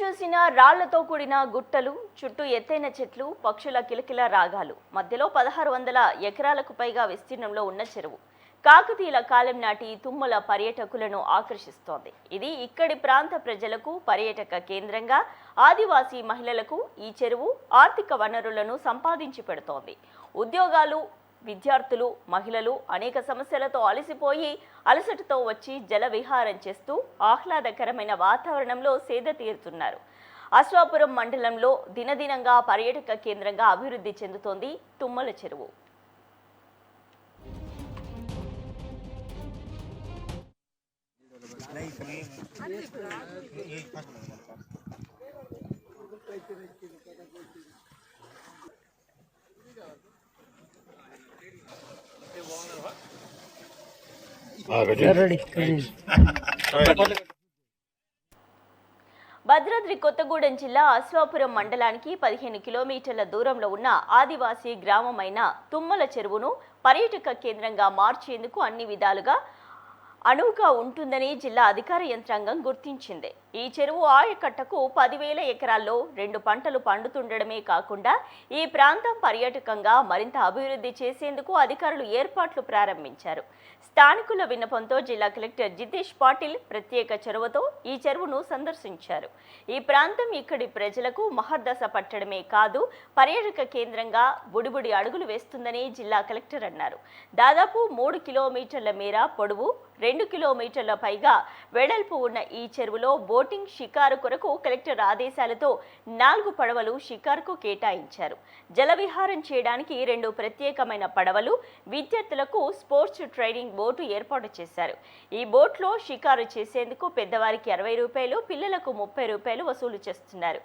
చూసినా రాళ్లతో కూడిన గుట్టలు, చుట్టూ ఎత్తైన చెట్లు, పక్షుల కిలకిల రాగాలు, మధ్యలో 1600 ఎకరాలకు పైగా విస్తీర్ణంలో ఉన్న చెరువు కాకతీయుల కాలం నాటి తుమ్మల పర్యాటకులను ఆకర్షిస్తోంది. ఇది ఇక్కడి ప్రాంత ప్రజలకు పర్యాటక కేంద్రంగా, ఆదివాసీ మహిళలకు ఈ చెరువు ఆర్థిక వనరులను సంపాదించి పెడుతోంది. ఉద్యోగాలు, విద్యార్థులు, మహిళలు అనేక సమస్యలతో అలసిపోయి అలసటతో వచ్చి జల విహారం చేస్తూ ఆహ్లాదకరమైన వాతావరణంలో సేద తీరుతున్నారు. అశ్వాపురం మండలంలో దినదినంగా పర్యాటక కేంద్రంగా అభివృద్ధి చెందుతోంది తుమ్మల చెరువు. భద్రాద్రి కొత్తగూడెం జిల్లా అశ్వాపురం మండలానికి 15 కిలోమీటర్ల దూరంలో ఉన్న ఆదివాసీ గ్రామమైన తుమ్మల చెరువును పర్యాటక కేంద్రంగా మార్చేందుకు అన్ని విధాలుగా అనువుగా ఉంటుందని జిల్లా అధికార యంత్రాంగం గుర్తించింది. ఈ చెరువు ఆయకట్టకు 10,000 ఎకరాల్లో 2 పంటలు పండుతుండడమే కాకుండా ఈ ప్రాంతం పర్యాటకంగా మరింత అభివృద్ధి చేసేందుకు అధికారులు ఏర్పాట్లు ప్రారంభించారు. స్థానికుల విన్నపంతో జిల్లా కలెక్టర్ జితేష్ పాటిల్ ప్రత్యేక చొరవతో ఈ చెరువును సందర్శించారు. ఈ ప్రాంతం ఇక్కడి ప్రజలకు మహర్దశ పట్టడమే కాదు, పర్యాటక కేంద్రంగా బుడిబుడి అడుగులు వేస్తుందని జిల్లా కలెక్టర్ అన్నారు. దాదాపు 3 కిలోమీటర్ల మేర పొడవు, 2 కిలోమీటర్ల పైగా వెడల్పు ఉన్న ఈ చెరువులో బోటింగ్, షికారు కొరకు కలెక్టర్ ఆదేశాలతో 4 పడవలు షికారుకు కేటాయించారు. జలవిహారం చేయడానికి 2 ప్రత్యేకమైన పడవలు, విద్యార్థులకు స్పోర్ట్స్ ట్రైనింగ్ బోటు ఏర్పాటు చేశారు. ఈ బోట్లో షికారు చేసేందుకు పెద్దవారికి 60 రూపాయలు, పిల్లలకు 30 రూపాయలు వసూలు చేస్తున్నారు.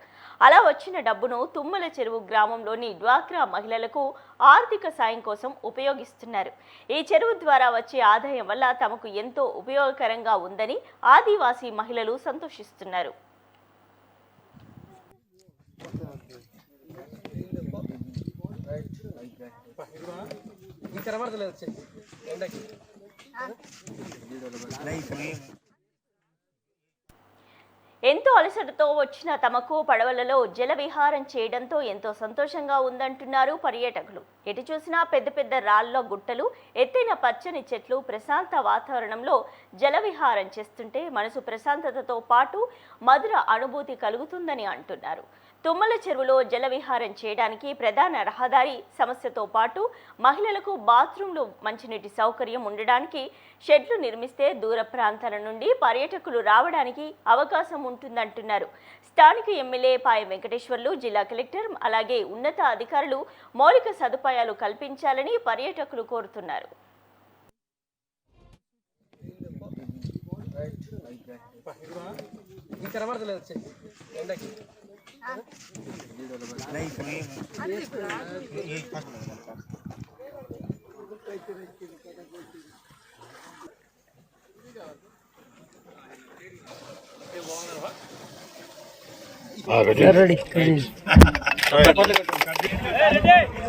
అలా వచ్చిన డబ్బును తుమ్మల చెరువు గ్రామంలోని డ్వాక్రా మహిళలకు ఆర్థిక సాయం కోసం ఉపయోగిస్తున్నారు. ఈ చెరువు ద్వారా వచ్చే ఆదాయం వల్ల తమకు ఎంతో ఉపయోగకరంగా ఉందని ఆదివాసీ మహిళలు సంతోషిస్తున్నారు. ఎంతో అలసటతో వచ్చిన తమకు పడవలలో జల విహారం చేయడంతో ఎంతో సంతోషంగా ఉందంటున్నారు పర్యాటకులు. ఎటు చూసినా పెద్ద పెద్ద రాళ్ల గుట్టలు, ఎత్తైన పచ్చని చెట్లు, ప్రశాంత వాతావరణంలో జల విహారం చేస్తుంటే మనసు ప్రశాంతతతో పాటు మధుర అనుభూతి కలుగుతుందని అంటున్నారు. తుమ్మల చెరువులో జల విహారం చేయడానికి ప్రధాన రహదారి సమస్యతో పాటు మహిళలకు బాత్రూంలు, మంచినీటి సౌకర్యం ఉండడానికి షెడ్లు నిర్మిస్తే దూర ప్రాంతాల నుండి పర్యాటకులు రావడానికి అవకాశం ఉంటుందంటున్నారు. స్థానిక ఎమ్మెల్యే పాయ వెంకటేశ్వర్లు, జిల్లా కలెక్టర్ అలాగే ఉన్నత అధికారులు మౌలిక సదుపాయాలు కల్పించాలని పర్యాటకులు కోరుతున్నారు. రెడీ